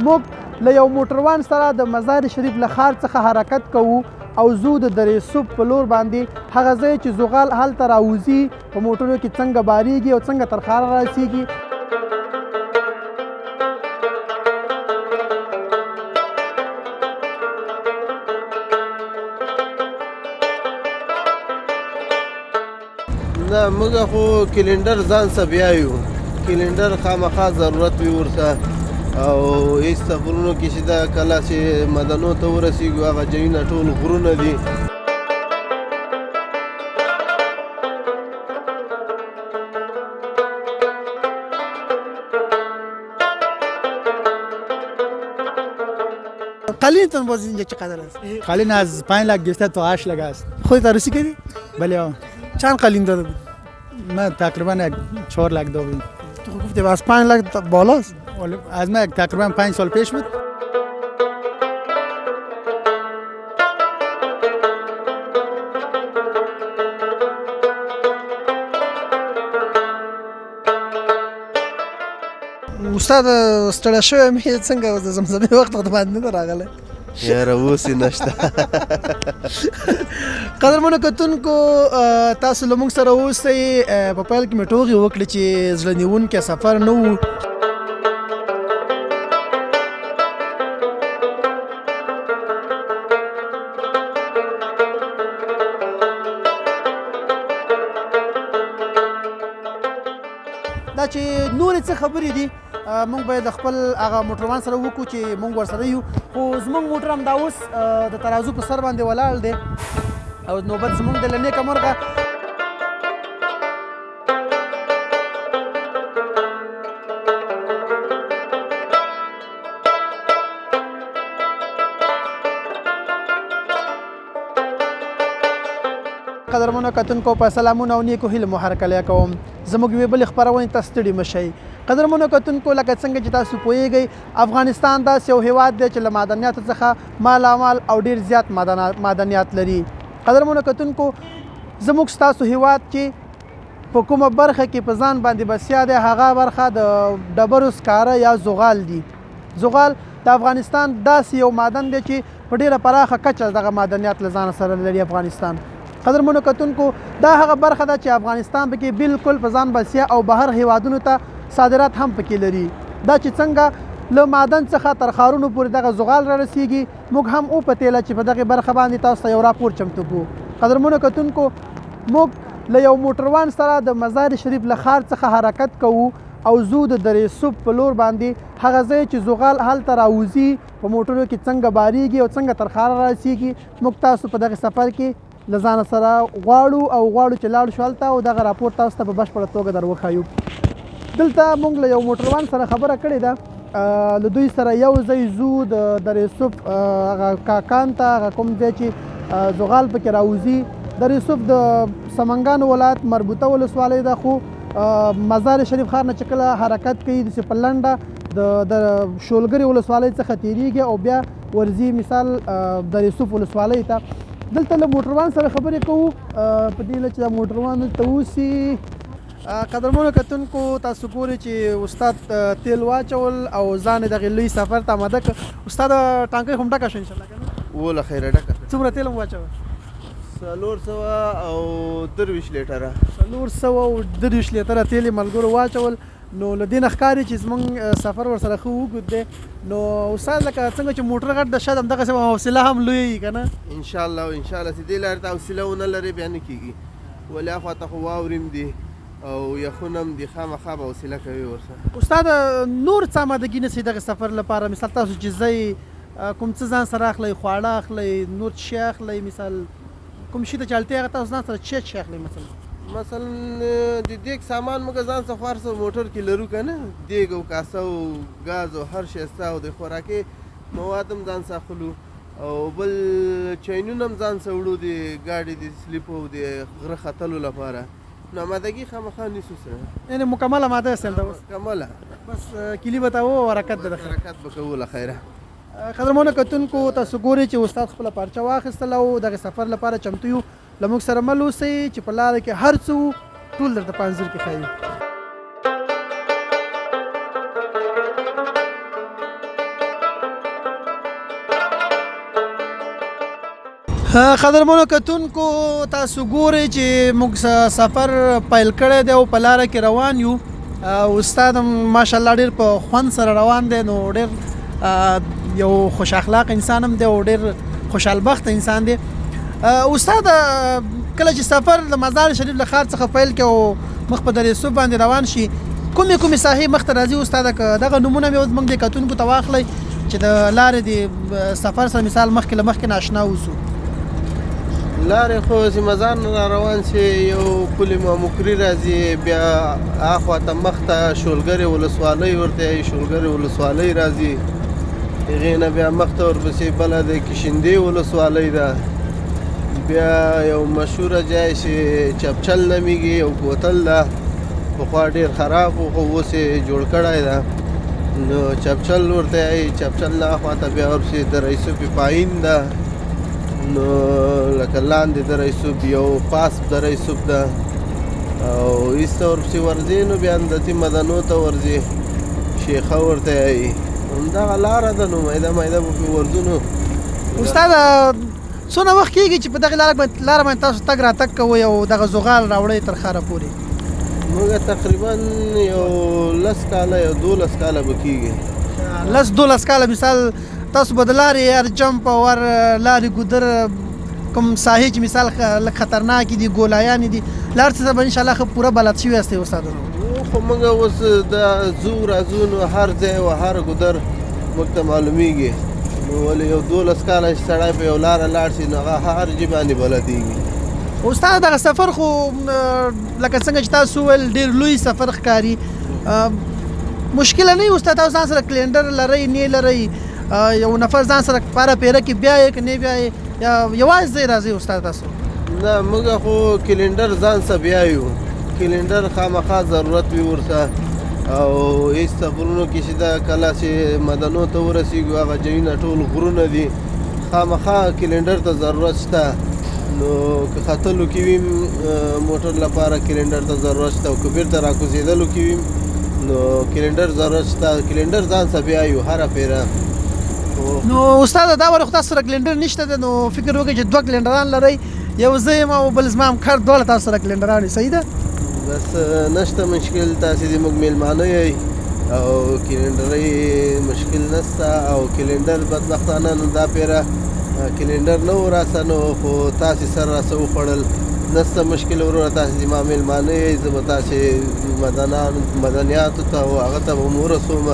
موږ له یو موټروان سره د مزار شریف له ښار څخه حرکت کوو او زو د درې صوب په لور باندې هغه ځای چې زغال هلته راوځي په موټرو کې څنګه بارېږي او څنګه تر ښاره رارسېږي. نه موږ خو کلینډر ځان څه بیا یو کلینډر خامخا ضرورت وي ورته او هېڅ سفرونو کې چې دا کله چې مدنو ته ورسېږو هغه ځایونه ټول غرونه دي. قالین تون باز اینجا چقدر است؟ قالین از 5 لک گرفته تا 8 لک است. خودت عروسی کردی؟ بله. چند قالین داده بود؟ من تقریبا 4 لک داده بودم. تو گفتی از 5 لک بالاست؟ از من تقریبا 5 سال پیش بود. استاد ستړی شوی مې څنګه د زمزمې وخت د باندې نه راغلی یاره اوس یې نشته. قدرمنو کتونکو تاسو له موږ سره اوسئ. په پیل کې مې ټوغې وکړې چې زړه نیونکی سفر نه و. دا چې نورې څه خبرې دي موږ باید خپل هغه موټروان سره وکړو چې موږ ورسره یو. خو زموږ موټر هم دا اوس د ترازو په سر باندې ولاړ دی او نوبت زموږ دی له نیکه مرغه. قدرمنو کتونکو په سلامونه او نیکو هیلو مو هرکلی کوم. زموږ یوې بلې خپرونې ته ستړي مه شئ. قدرمنو کتونکو لکه څنګه چې تاسو پوهیږئ افغانستان داسې یو هیواد دی چې له معدنیاتو څخه مالامال او ډیر زیات معدنیات لري. قدرمنو کتونکو زموږ ستاسو هیواد چې په کومه برخه کې په ځان باندې بسیا دی هغه برخه د ډبرو سکاره یا زغال دي. زغال د افغانستان داسې یو معدن دی چې په ډیره پراخه کچه دغه معدنیات له ځانه سره لري افغانستان. قدرمنو کتونکو دا هغه برخه ده چې افغانستان پکې بالکل په ځان بسیا او بهر هیوادونو ته صادرات هم پکې لري. دا چې څنګه له معدن څخه تر ښارونو پورې دغه زغال را رسیږي موږ هم وپتېله چې په دغې برخه باندې تاسو ته یو راپور چمتو کړو. قدرمنو کتونکو موږ له یو موټروان سره د مزار شریف له ښار څخه حرکت کوو او زو د درې صوب په لور باندې هغه ځای چې زغال هلته راوځي په موټرو کې څنګه بارېږي او څنګه تر ښاره را رسیږي موږ تاسو په دغه سفر کې له ځانه سره غواړو چې لاړ شو هلته او دغه راپور تاسو ته په بشپړه توګه در وښایو. دلته موږ له یو موټروان سره خبره کړې ده. له دوی سره یو ځای زو د درې صوب هغه کاکان ته هغه کوم ځای چې زغال پکې راوځي. درې صوب د سمنګانو ولایت مربوطه ولسوالۍ ده خو مزار شریف ښار نه چې کله حرکت کوي داسې په لنډه د شولګرې ولسوالۍ څخه تېرېږي او بیا ورځي مثال درې صوب ولسوالۍ ته. دلته له موټروان سره خبرې کوو په دې هیله چې دا موټروان دلته اوسي. قدرمنو کتونکو تاسو ګورئ چې استاد تیل واچول او ځان یې دغې لوی سفر ته آماده کړ. استاد ټانکۍ خو هم ډکه شوه انشاءالله که نه؟ اوله خیره ډکه. څومره تیل هم واچوه؟ 400 او 23 لیټره. 400 او 23 لیټره تیل یې ملګرو واچول. نو له دې نه ښکاري چې زموږ سفر ورسره ښه اوږد دی. نو استاد لکه څنګه چې موټر غټ ده شاید همدغسې حوصله هم لوی وي که نه؟ انشاءالله چې دې لارې ته حوصله ونه لرې بیا نه کېږي. ولې هخوا ته خو واوریم دي او یخونه هم دي خامخا به حوصله کوي ورسره. استاد نور څه آمادګي نیسئ دغه سفر لپاره؟ مثال تاسو چې ځئ کوم څه ځان سره اخلئ؟ خواړه اخلئ؟ نور څه شی اخلئ؟ مثال کوم شي ته چې اړتیا هغه تاسو ځان سره څه شی اخلئ؟ مثلا د دیګ سامان موږ ځان څخه خوار څه موټر کې لرو که نه دیګ او کاسه او ګاز او هر شی سته او د خوراکي مواد هم ځان څخه اخلو او بل چینونه هم ځان څخه وړو د ګاډي د سلیپ او د غره ختلو لپاره. نو آمادګي خامخا نیسو سره یعنې مکمله ماده یاست همدا اوس؟ مکمله بس کلي به ته و حرکت به حرکت به کوو له خیره. قدرمنو کتونکو تاسو ګورئ چې استاد خپله پارچه واخیستله او دغې سفر لپاره چمتو یو. له موږ سره مل اوسئ چې په لاره کې هر څه ټول درته په انځور کې ښایي. قدرمنو کتونکو تاسو ګورئ چې موږ سفر پیل کړی دی او په لاره کې روان یو. استاد ماشاءالله ډېر په خوند سره روان دی، نو ډېر یو خوش اخلاق انسان هم دی او ډېر خوشحالبخته انسان دی. استاد کله چې سفر د مزار شریف له ښار څخه پیل کړي او مخ په درې صوب باندې روان شي، کومې ساحې مخ ته راځي استاده؟ که دغه نومونه مې اوس موږ د کتونکو ته واخلئ چې د لارې د سفر سره مثال مخکې له مخکې آشنا اوسو. لارې خو چې مزار نه را روان شي یو پل ماموکري راځي، بیا اخوا ته مخ ته شولګرې ولسوالۍ ورته وایي، شولګرې ولسوالۍ راځي. هغې نه بیا مخ ته ورپسې بله د کشندې ولسوالۍ ده. بیا یو مشهوره ځای چې چپچل نومیږي، یو کوتل ده، پخوا ډېر خراب و خو اوس یې جوړ کړی ده، نو چپچل ورته وایي. چپچل نه اخوا ته بیا ورپسې د رئیسوب پایین ده، نو لکه لاندې د رئیسوب یو پاس د رئیسوب ده، او ایسته ورپسې ورځې نو بیا اندتي مدنو ته ورځې، شیخه ورته وایي. همدغه لاره ده، نو میده به پرې ورځو. نو استاد څونه وخت کېږي چې په دغې لاره باندې تاسو تګ راتګ کوئ او دغه زغال راوړئ تر ښاره پورې؟ موږ تقریبا یو 10 کاله یو 12 کاله به کېږي. 10-12 کاله مثال تاسو به د لارې هر جمپ او هر لارې ګودر کوم ساحې چې مثال لږ خطرناکې دي، ګولایانې دي، لار څه به انشاءالله ښه پوره بلد شوي یاستئ استادانو؟ خو موږ اوس د ځو راځو، نو هر ځای او هر ګودر موږ ته معلومیږي. نو ولې یو 12 کاله چې سړی په یو لاره لاړ شي نو هغه هر ژبې باندې بلدېږي. استاد دغه سفر خو لکه څنګه چې تاسو وویل ډېر لوی سفر ښکاري، مشکله نه وي استاد؟ تاسو ځان سره کلینډر لرئ نه لرئ؟ یو نفر ځان سره پاره پیره کې بیایې که نه بیایې، یا یوازې ځئ راځئ استاد تاسو؟ نه موږ خو کلینډر ځان سره بیایو. کلینډر خامخا ضرورت وي ورته، او ایسته غرونو کې چې دا کله چې مدنو ته ورسېږو هغه ځایونه ټول غرونه دي، خامخا کلینډر ته ضرورت شته. نو که ختلو کې ویم موټر لپاره کلینډر ته ضرورت شته، او که بیرته راکوزېدلو کې ویم نو کلینډر ضرورت شته. کلینډر ځان سره بیایو هره پیره. نو استاد دا وړه خو تاسو سره کلینډر نشته دی، نو فکر وکړئ چې 2 کلینډران لرئ، یو زه یم او بل زما همکار، دواړه تاسو سره کلینډران دي، صحیح ده؟ بس نشته مشکل، تاسې د موږ میلمانه یئ او کلینډرۍ مشکل نشته. او کلینډر بدبختانه نو دا پیره کلینډر نه و راسه، نو خو تاسې سر راسه وخوړل، نشته مشکل وروره. تاسې زما میلمانه یئ، زه به تاسې مدنیاتو ته او هغه ته به م ورسوم،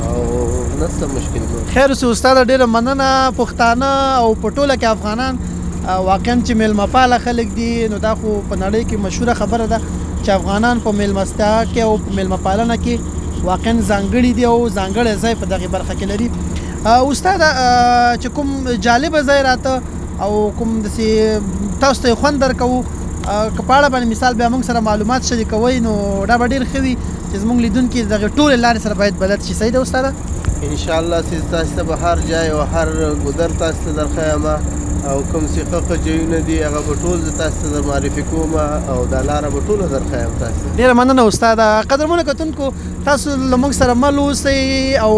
او نشته مشکل. خیر اوسې استاده، ډېره مننه. پښتانه او په ټوله کې افغانان واقعا چې میلمه پاله خلک دي، نو دا خو په نړۍ کې مشهوره خبره ده چې افغانان په میلمستیا کې او په میلمه پالنه کې واقعا ځانګړي دي او ځانګړی ځای په دغې برخه کې لري. استاده چې کوم جالبه ځای راته او کوم داسې تاسو ته یې خوند درکوو، که په اړه باندې مثال بیا موږ سره معلومات شریکوئ نو دا به ډېر ښه وي چې زموږ لیدونکي دغې ټولې لارې سره باید بلد شي، صحیح ده استاده؟ انشاءالله چې تاسو ته به هر ځای او هر ګودر تاسو ته درښیم، او کوم چې ښه ځایونه دي هغه به ټول زه تاسو ته در معرفي کوم، او دا لاره به ټوله درښیم تاسو ته. ډېره مننه استاده. قدرمنو کتونکو، تاسو له موږ سره مل اوسئ، او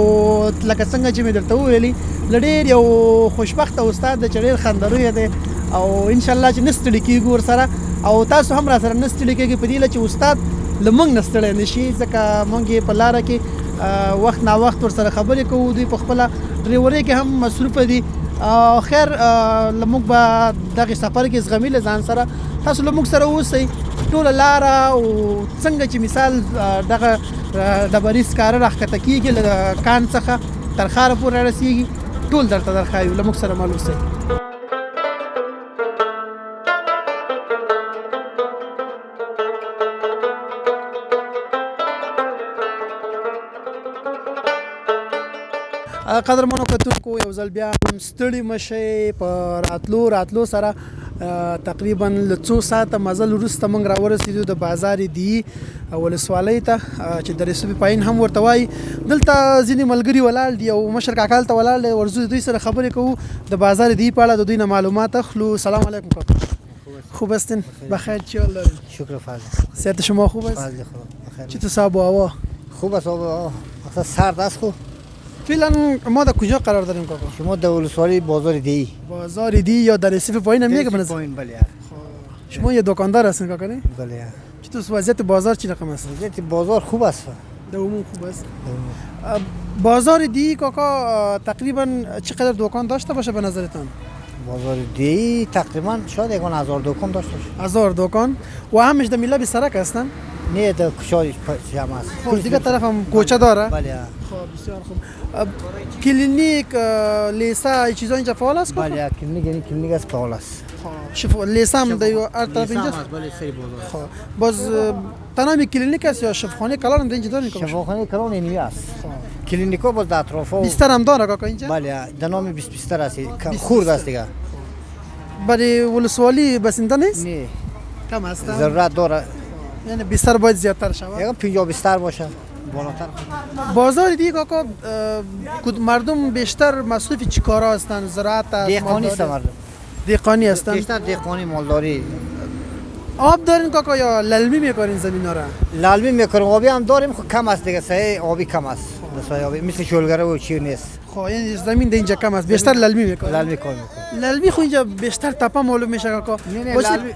لکه څنګه چې مې درته وویلي له ډېر یو خوشبخته استاد دی چې ډېر خندرویه دی، او انشاءالله چې نه ستړي کېږو ورسره، او تاسو هم را سره نه ستړي کېږئ په دې هیله چې استاد له موږ نه ستړی نه شي، ځکه موږ یې په لاره کې وخت ناوخت ورسره خبرې کوو، دوی په خپله ډریورۍ کې هم مصروفه دي. خیر له موږ به دغې سفر کې زغمي له ځان سره، تاسو له موږ سره اوسئ. ټوله لاره او څنګه چې مثال دغه ډبرې سکاره راښکته کېږي له کان څخه تر ښاره پورې رارسېږي، ټول درته درښایو، له موږ سره مل اوسئ. قدرمنو کتونکو، یو ځل بیا هم ستړي مه شئ. په راتلو سره تقریبا له څو ساعته مزل وروسته موږ راورسېدو د بازار دی ولسوالۍ ته، چې د رسوب پایین هم ورته وایي. دلته ځینې ملګري ولاړ دي او مشر کاکا دلته ولاړ دی، ورځو دوی سره خبرې کوو د بازار دی په اړه، د دوی نه معلومات اخلو. سلام علیکم کاکا. خوب هستین؟ بخیر، چی حال دارین؟ شکر فضل. صحت شما خوب است؟ فضل خدا بخیر. چطور صاحب و هوا؟ خوب است آب، اصلا سرد است. خوب فعلا ما در کجا قرار داریم کاکا؟ شما در ولسوالی بازار دی بازار دی یا در رسیف پایین هم میگه بنظر پایین بله شما یه دکاندار هستین کاکا نه؟ بله چطور وضعیت بازار چی رقم است؟ وضعیت بازار خوب است در عموم خوب است. بازار دی کاکا تقریبا چقدر دکان داشته باشه به نظرتان؟ بازار دی تقریبا شاید 1000 دکان داشته باشه 1000 دکان و همش در میله سرک هستن؟ نه در کوچه هم است خب دیگه طرف هم کوچه داره؟ بله خب بسیار خوب. کلینیک لیسا چیزا اینجا فعال است؟ بله کلینیک است فعال است شوف لیسا هم در هر طرف اینجا بله سری بازار خب باز تنها کلینیک است یا شفاخانه کلان هم اینجا دارین؟ شفاخانه کلان اینجا است کلینیکو باز در اطراف بیستر هم داره کاکا اینجا؟ بله در نام بیستر است خورد است دیگه برای ولسوالی بسنده نیست؟ نه کم است ضرورت داره یعنی بیستر باید زیادتر شود یعنی 50 بیستر باشه بالاتر بازار دیگه کاکا مردم بیشتر مصروف چی کارا هستن؟ زراعت است؟ دهقانی است مردم دهقانی هستن؟ بیشتر دهقانی مالداری آب دارین کاکا یا للمی میکنین زمین ها را؟ لالمی میکنیم آبی هم داریم خب کم است دیگه سایه آبی کم است سایه آبی مثل شلگره و چی نیست خب یعنی زمین ده اینجا کم است بیشتر للمی میکنین؟ لالمی کار میکنیم للمی خو اینجا بیشتر تپه معلوم میشه کاکا نه لالمی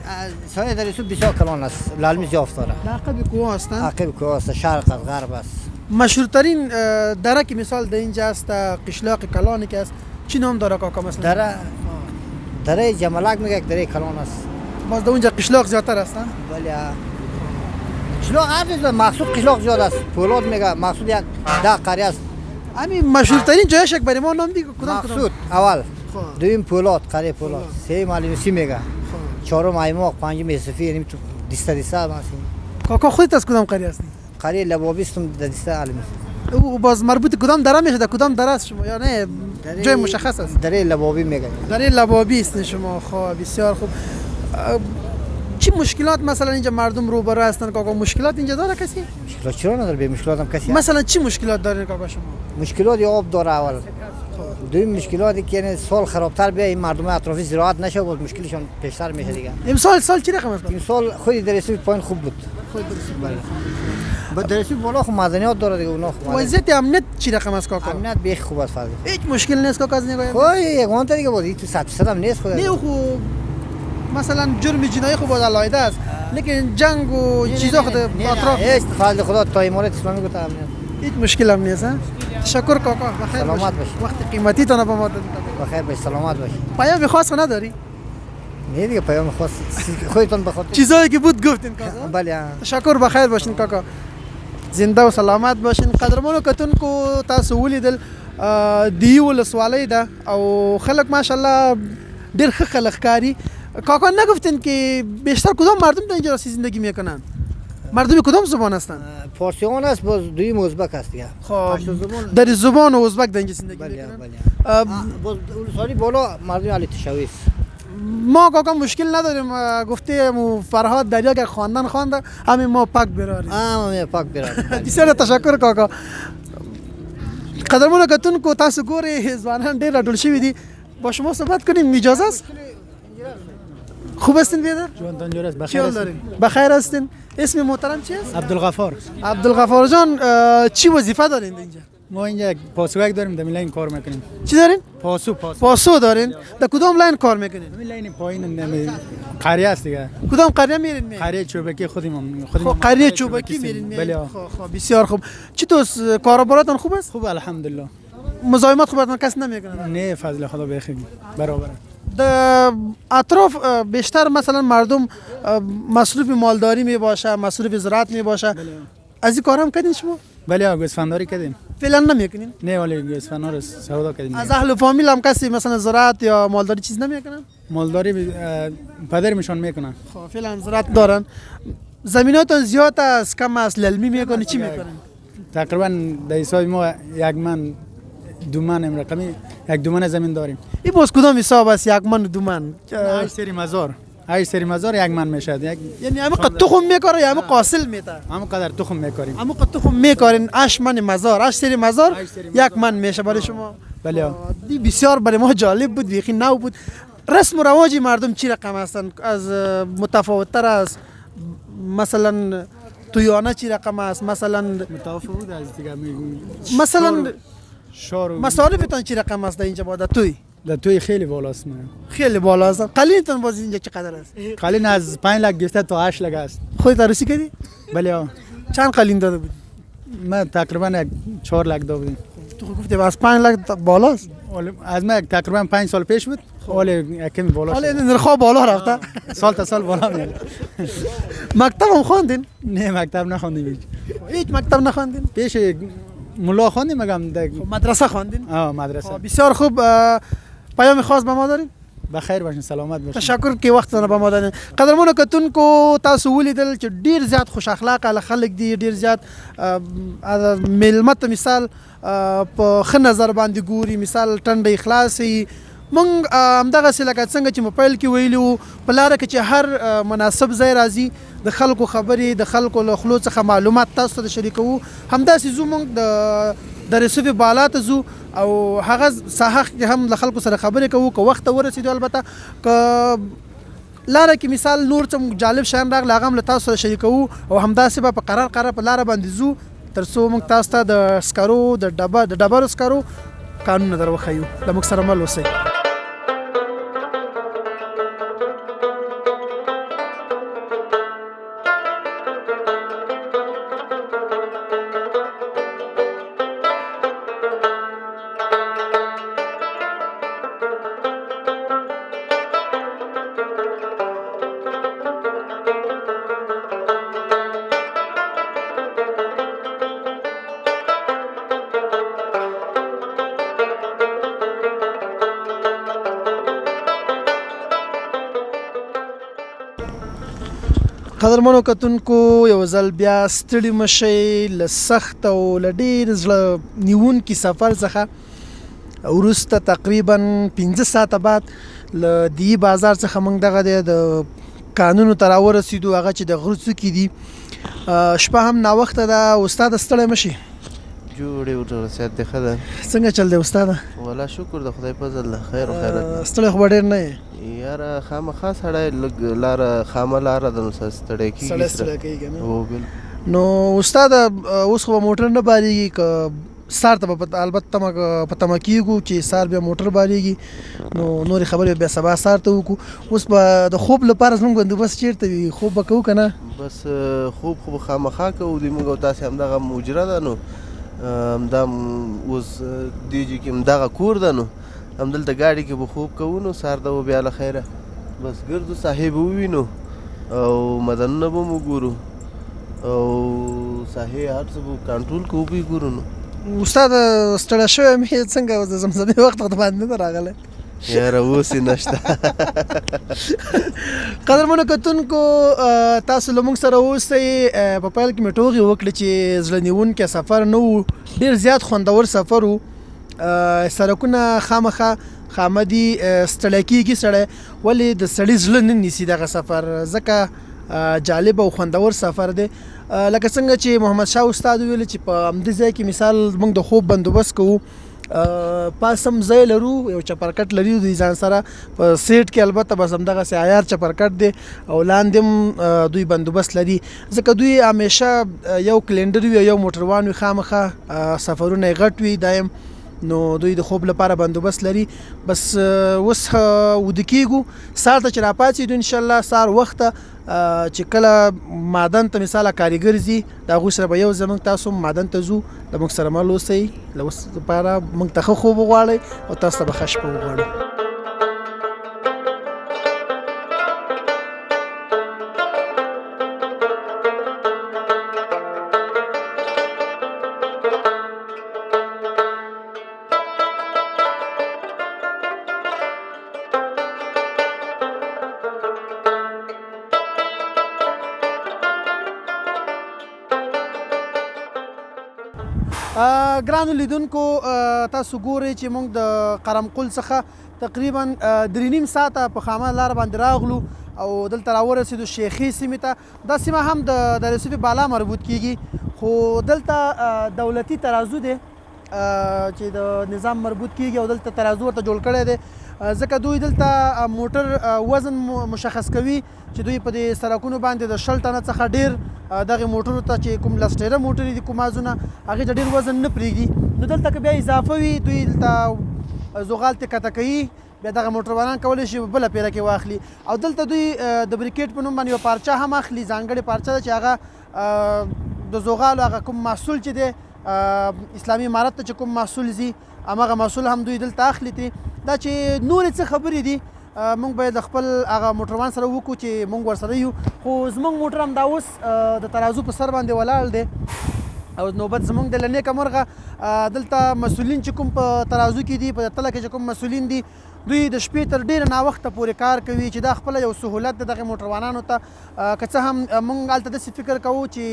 سایه در ایسو بسیار کلان است لالمی جافت داره عقب کوه هستن؟ عقب کوه است شرق است غرب است مشهورترین دره که مثال در اینجا است قشلاق کلانی که است چی نام داره کاکا مثلا؟ دره جمالک میگه دره کلان است باز در اونجا قشلاق زیادتر هستن؟ بله قشلاق هر چیز مقصود قشلاق زیاد است پولاد میگه مقصود یک ده قریه است همین مشهورترین جایش یک برای ما نام دیگه کدام مقصود اول دویم پولاد قریه پولاد سوم علیمسی میگه چهارم ایماق پنجم یوسفی یعنی تو دیستا ماشین کاکا خودت از کدام قریه هستی؟ قریه لبابی استم در دیستا علیمسی او باز مربوط کدام دره میشه در کدام دره است شما یا نه جای مشخص است؟ دره لبابی میگه دره لبابی است شما خب بسیار خوب چی مشکلات مثلا اینجا مردم روبرو هستن کاکا مشکلات اینجا داره کسی؟ مشکلات چرا نداره به مشکلات هم کسی مثلا چی مشکلات دارین کاکا شما؟ مشکلات آب داره اول دویم مشکلاتی که یعنی سال خرابتر بیا این مردم اطرافی زراعت نشه بود مشکلشون بیشتر میشه دیگه امسال سال چی رقم است؟ امسال خودی درسی پایین خوب بود خود درست با درسی بالا خو معدنیات داره دیگه اونا خو وضعیت امنیت چی رقم است کاکا؟ امنیت بیخ خوب است فرض هیچ مشکل نیست کاکا از نگاه خو یک وانت دیگه بود تو 100% هم نیست خود نه خو مثلا جرم جنایی خو بود علایده است لیکن جنگ و چیزا خود اطراف هیچ فضل خدا تا امارات اسلامی گفت امنیت هیچ مشکل هم نیست تشکر کاکا بخیر سلامت باشی وقت قیمتی تون با ما دادید بخیر باش سلامت باش پیام خاص نداری نه دیگه پیام خاص خودتون بخاطر چیزایی که بود گفتین کاکا بله تشکر بخیر باشین کاکا زنده و سلامت باشین قدرمنو کتونکو تاسو ولیدل دی ولسوالی ده او خلک ماشاءالله ډیر ښه خلک کاری کاکا نگفتین که بیشتر کدام مردم در اینجا راسی زندگی میکنن مردم کدام زبان هستن فارسیان است باز دوی ازبک است دیگه خب در زبان ازبک در اینجا زندگی بله میکنن بله باز ولسوالی بالا مردم علی تشویش ما کاکا مشکل نداریم گفته فرهاد دریا که خواندن خوانده همین ما پاک براریم همه پاک برار بسیار تشکر کاکا قدرمنو کتونکو تاسو ګورئ ځوانان ډېر راټول شوي دي با شما صحبت کنیم اجازه است خوب هستین بیادر؟ جوان تنجور است چی حال دارین؟ بخیر هستین؟ اسم محترم چی است؟ عبدالغفار عبدالغفار جان چی وظیفه دارین اینجا؟ ما اینجا پاسوک داریم در لاین کار میکنیم چی دارین؟ پاسو پاسو دارین؟ در کدام لاین کار میکنین؟ در لاین پایین قریه است دیگه کدام قریه میرین؟ قریه چوبکی خودمون قریه چوبکی میرین؟ بله خب بسیار خوب چطور کاروباراتون خوب است؟ خوب الحمدلله مزاحمت خوبتون کس نمیکنه؟ نه فضل خدا بخیر برابر در اطراف بیشتر مثلا مردم مصروف مالداری می باشه مصروف زراعت می باشه از این کار هم کردین شما؟ بله گوسفنداری کردیم فعلا نمیکنین؟ نه ولی گوسفندا رو سودا کردیم از اهل فامیل هم کسی مثلا زراعت یا مالداری چیز نمیکنن؟ مالداری پدر میشون میکنن خب فعلا زراعت دارن زمیناتون زیاد است کم است للمی میکنی چی میکنن؟ تقریبا در حساب ما یک من دو من رقمی یک دو من زمین داریم این باز کدام حساب است یک من دو من؟ ای سری مزار یک من میشد یعنی همه قد تخم میکاره یا همه قاصل میته؟ همه قدر تخم میکاریم همه قد تخم میکارین 8 من مزار 8 سری مزار یک من میشه برای شما بله دی بسیار برای ما جالب بود بیخی نو بود رسم و رواج مردم چی رقم هستن از متفاوت تر است مثلا تویانه چی رقم است مثلا متفاوت است دیگه مثلا شار مصارفتان چی رقم است در اینجا با در توی؟ در توی خیلی بالاست. نه خیلی بالا است. قلیلتان باز اینجا چقدر است؟ قالین از 5 لک گرفته تا 8 لک است. خودت عروسی کردی؟ بله آه. چند قلین داده بودی؟ ما تقریبا 4 لک داده بودیم. تو خود گفتی از 5 لک بالاست. از ما تقریبا 5 سال پیش بود. ولی یکم بالا حالا شد. این نرخ بالا رفته. سال تا سال بالا میره. مکتب هم خواندین؟ نه مکتب نخوندیم. هیچ مکتب نخواندین؟ پیش ملا خواندیم مگم در مدرسه خواندین؟ مدرسه. بسیار خوب. پیام خاص به ما دارین؟ بخیر باشین، سلامت باشین. تشکر کې وخت نه به ما دادین. قدرمنو کتونکو تاسو ولیدل چې ډیر زیات خوش اخلاقه خلک دي، ډیر زیات میلمه ته مثال په ښه نظر باندې ګوري، مثال ټنډه اخلاصي. مونږ همدغسې لکه څنګه چې موبایل کې ویلي وو په لاره کې چې هر مناسب ځای راځي د خلکو خبرې د خلکو له خولو څخه معلومات تاسو ته شریکوو. همداسې ځو مونږ د رسوف بالا ته ځو او هغه ساحه کې هم له خلکو سره خبرې کوو که وخت ته ورسېدو. البته که لاره کې مثال نور څه جالب شیان راغله هغه هم له تاسو سره شریکوو او همداسې به په قرار په لاره باندې ځو تر څو موږ تاسو ته د سکرو د ډبرو سکرو قانون در وښیو. له موږ سره مل اوسئ. قدرمنو کتونکو یو ځل بیا ستړي مشئ له سخت او له ډېر زړه نیونکي سفر څخه وروسته تقریبا 15 ساعته بعد له دی بازار څخه موږ دغه د کانونو ته راورسېدو، هغه چې د غره څوکې دي. شپه هم ناوخته ده. استاد ستړی مشي؟ جوړې ورسېد دی ښه ده. څنګه چل دی استاده؟ والله شکر د خدای فضل ده، خیر و خیرت. ستړی خو به ډېر نه یې؟ یاره خامخا سړی لږ لاره خامه لاره ده نو ستړی کېږي. ستړی کېږي نه؟ هو بالکل. نو استاده اوس خو به موټر نه بارېږي که سار ته به البته په تمه کېږو چې سار بیا موټر بارېږي نو نورې خبرې بیا سبا سار ته وکړو. اوس به د خوب لپاره زموږ بندوبست چېرته وي؟ خوب به کوو که نه؟ بس خوب خو به خامخا کوو. دوی موږ او تاسې همدغه مجره ده نو همدا اوس دیجې کې همدغه کور ده نو همدلته ګاډي کې به خوب کوو نو سهار ته به بیا له خیره بس ګردو ساحې به ووینو او مدنونه به مو ګورو او ساحې هر څه به کنټرول کوو به یې ګورو. نو استاد ستړی شوی مې څنګه د زمزمې وخت ته باندې نه ده راغلی؟ یاره اوس یې نشته. قدرمنو کتونکو تاسو له موږ سره اوسئ. په پیل کې مې ټوغې وکړې چې زړه نیونکی سفر نه و، ډېر زیات خوندور سفر و. سړکونه خامه دي، ستړی کېږي سړی، ولې د سړي زړه نه نیسي دغه سفر، ځکه جالب او خوندور سفر دی. لکه څنګه چې محمد شاه استاد ویل چې په همدې ځای کې مثال موږ د خوب بندوبست کوو. پاسم ځای لرو، یو چپرکټ لري دوی ځان سره په سیټ کې، البته بس همدغسې عیار چپرکټ دی او لاندې هم دوی بندوبست لري ځکه دوی همیشه یو کلینډر وي او یو موټروان وي، خامخا سفرونه یې غټ وي دایم. نو دوی د خوب لپاره بندوبست لري. بس اوس وده کېږو سهار ته چې راپاڅېدو انشاءالله سهار وخته چې کله معدن ته مثاله کاریګر ځي د هغوی سره به یو ځای موږ تاسو معدن ته ځو. د موږ سره مل اوسئ. له اوس لپاره موږ ته ښه خوب وغواړئ او تاسو ته به ښه شپه وغواړو. ګرانو لیدونکو تاسو ګورئ چې موږ د قرمقل څخه تقریبا 3.5 ساعته په خامه لار باندې راغلو او دلته راورسېدو شیخي سیمې ته. دا سیمه هم د رسوف بالا مربوط کیږي، خو دلته دولتي ترازو دی چې د نظام مربوط کیږي او دلته ترازو ورته جوړ کړی دی. ځکه دوی دلته موټر وزن مشخص کوي چې دوی په دې سړکونو باندې د 10 ټنه څخه ډېر دغه موټرو ته چې کوم لسټیره موټرې دي کوم ازونه هغې ته ډېر وزن نه پرېږدي. نو دلته که بیا اضافه وي دوی دلته زغال ته کته کوي بیا دغه موټروانان کولی شي بله پیره کې واخلي. او دلته دوی د بریکیټ په نوم باندې یوه پارچه هم اخلي، ځانګړې پارچه ده چې هغه د زغالو هغه کوم محصول چې دی اسلامي امارت ته چې کوم محصول ځي هماغه محصول هم دوی دلته اخلي. دا چې نورې څه خبرې دي مونږ باید د خپل هغه موټروان سره وکړو چې مونږ ورسره یو. خو زمونږ موټر هم دا اوس د ترازو په سر باندې ولاړ دی او نوبت زمونږ د لنیکه مرغه دلته مسؤلین چې کوم په ترازو کې دي په تله کې چې کوم مسؤلین دي دوی د شپې تر ډېره ناوخته پورې کار کوي چې دا خپله یو سهولت ده دغه موټروانانو ته. که څه هم مونږ هلته داسې فکر کوو چې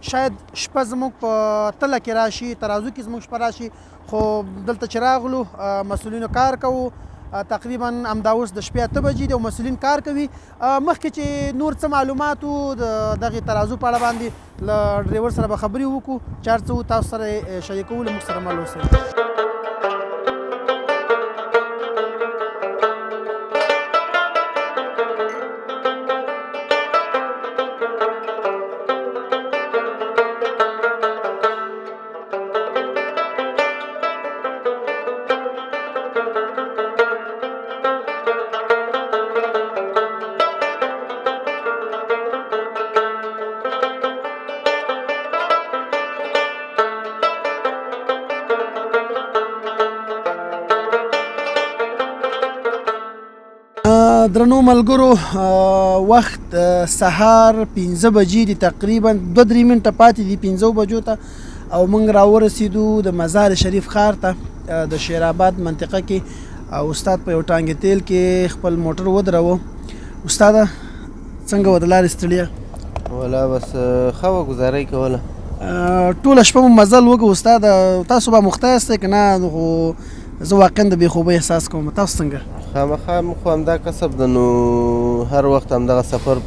شاید شپه زموږ په تله کې راشي، ترازو کې زموږ شپه راشي، خو دلته چې راغلو مسؤلینو کار کوو تقریبا همدا اوس د شپې 8 بجې دي او مسؤلین کار کوي. مخکې چې نور څه معلومات و د دغې ترازو په اړه باندې له ډریور سره به خبرې وکړو چې هر څه تاسو سره شریکوو، له موږ سره مل اوسئ. درنو ملګرو وخت سهار 5 بجې دي، تقریبا 2-3 منټه پاتې دي 5 بجو ته او موږ راورسېدو د مزار شریف ښار ته د شیر آباد منطقه کې. او استاد په یو ټانګې تیل کې خپل موټر ودروه. استاده څنګه وه د لارې ستړیا؟ ولا بس ښه وه، ګزارۍ کوله. ټوله شپه مو مزل وکړو استاده، تاسو به مخته یاستئ که نه؟ خو زه واقعا د بېخوبۍ احساس کوم، تاسو څنګه؟ خامخا موږ خو همدا کسب ده، نو هر وخت همدغه سفر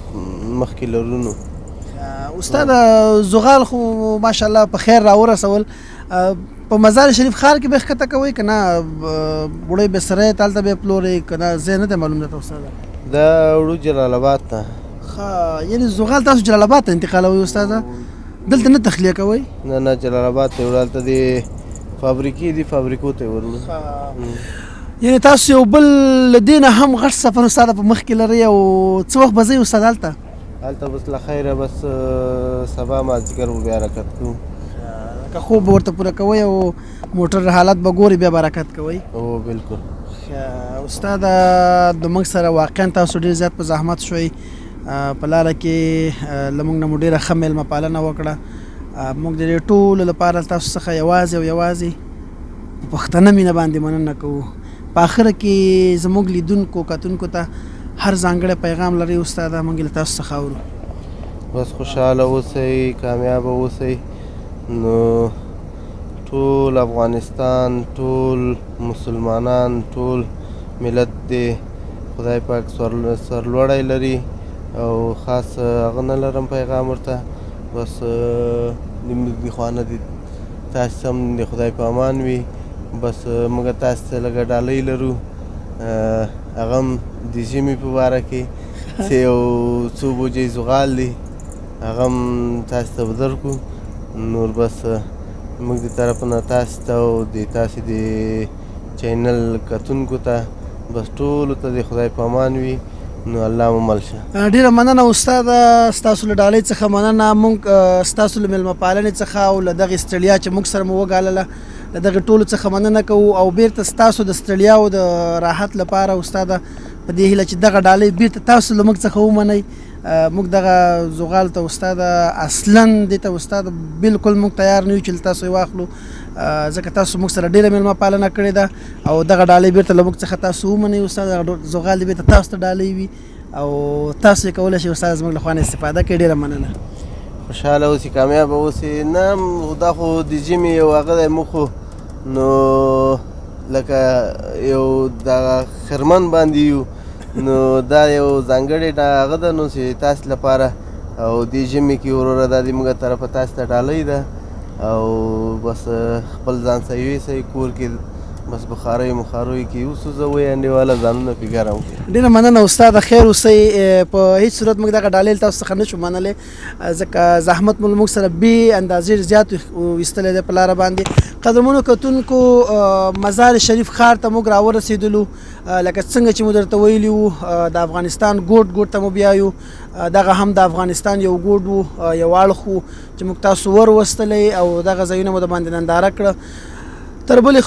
مخکې لرو. نو استاده زغال خو ماشاءالله په خیر راورسول. په مزار شریف ښار کې به ښکته کوئ که نه بوړی بستری ته هلته به یې پلورئ که نه؟ ځای نه دی معلوم درته استاده. دا وړو جلال آباد ته. ښه، یعنې زغال تاسو جلال آباد ته انتقالوئ استاده؟ دلته نه تخلیه کوئ؟ نه جلال آباد ته وړو، هلته د فابریکې دي، فابریکو ته ورلو. یعنې تاسو یو بل له دې نه هم غټ سفر استاده په مخکې لرئ او څه وخت به ځئ استاده هلته؟ هلته بس له خیره بس سبا مازدیګر به بیا حرکت کوو. که خوب به ورته پوره کوئ او موټر حالت به ګورئ بیا به حرکت کوئ؟ او بلکل. استاده د موږ سره واقعا تاسو ډېر زیات په زحمت شوئ، په لاره کې له موږ نه مو ډېره ښه میلمه پالنه وکړه. موږ د دې ټولو لپاره تاسو څخه یوازې او یوازې په پښتنه مینه باندې مننه کوو. په آخره کې زموږ لیدونکو کتونکو ته هر ځانګړی پیغام لرئ استاده؟ موږ له تاسو څخه اورو. بس خوشحاله اوسئ، کامیابه اوسئ. نو ټول افغانستان، ټول مسلمانان، ټول ملت دی خدای پاک سرلوړی لري او خاص هغه نه لرم پیغام ورته. بس د خوانه دي تاسو هم د خدای په امان وي. بس موږ تاسو ته لږه ډالۍ لرو، هغه هم د ژمي په باره کې چې یو څو بوجۍ زغال دي، هغه هم تاسو ته به درکړو. نور بس موږ د طرف نه تاسو ته او د تاسې د چینل کتونکو ته بس ټولو ته د خدای په امان وي. نو الله مو مل شه. ډېره مننه استاده، ستاسو له ډالۍ څخه مننه. موږ ستاسو له میلمه پالنې څخه او له دغې ستړیا چې موږ سره مو وګالله له دغې ټولو څخه مننه کوو او بیرته ستاسو د ستړیا او د راحت لپاره استاده په دې هیله چې دغه ډالۍ بیرته تاسو له موږ څخه ومنئ. موږ دغه زغال ته استاده اصلا دې ته استاده بالکل موږ تیار نه یو چې له تاسو یې واخلو، ځکه تاسو موږ سره ډېره میلمه پالنه کړې ده او دغه ډالۍ بیرته له موږ څخه تاسو ومنئ. استاده دغه زغال دې بیرته تاسو ته ډالۍ وي او تاسو یې کولی شئ استاده زموږ له خوا نه استفاده کړئ. ډېره مننه. خوشحاله اوسئ، کامیابه اوسئ. نه دا خو د ژمي یو هغه دی، موږ خو نو لکه یو دغه خرمن باندې یو، نو دا یو ځانګړې هغه ده نو چې تاسو لپاره او دې ژمي کې وروره دا د موږ طرفه تاسو ته ډالۍ ده او بس خپل ځان سره یوسئ، کور کې بس بخارۍ مخاروي کې وسوځوئ انډیواله ځانونه پې ګرم کړئ. ډېره مننه استاد خیر اوسئ. په هیڅ صورت موږ دغه ډالۍ تاسو څخه نشو منلی ځکه زحمت مو موږ سره بې اندازې زیات ویستلی دی په لاره باندې. قدرمنو کتونکو مزار شریف ښار ته موږ راورسېدلو لکه څنګه چې مو درته ویلي وو د افغانستان ګوټ ګوټ ته مو بیایو. دغه هم د افغانستان یو ګوټ و یو اړخ و چې موږ تاسو وروستلی او دغه ځایونه مو د باندې ننداره کړه. تر بلې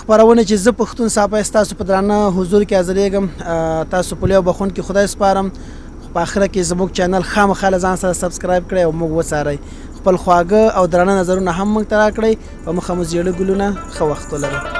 خپرونې چې زه پښتون ساپی ستاسو په درانه حضور کې حاضرېږم تاسو په لویه بخښونکي خدای سپارم. په آخره کې زموږ چینل خامخا له ځان سره سبسکرایب کړئ او موږ وڅارئ. خپل خواږه او درانه نظرونه هم موږ ته راکړئ. په مخه مو زیړه ګلونه. ښه وخت ولرئ.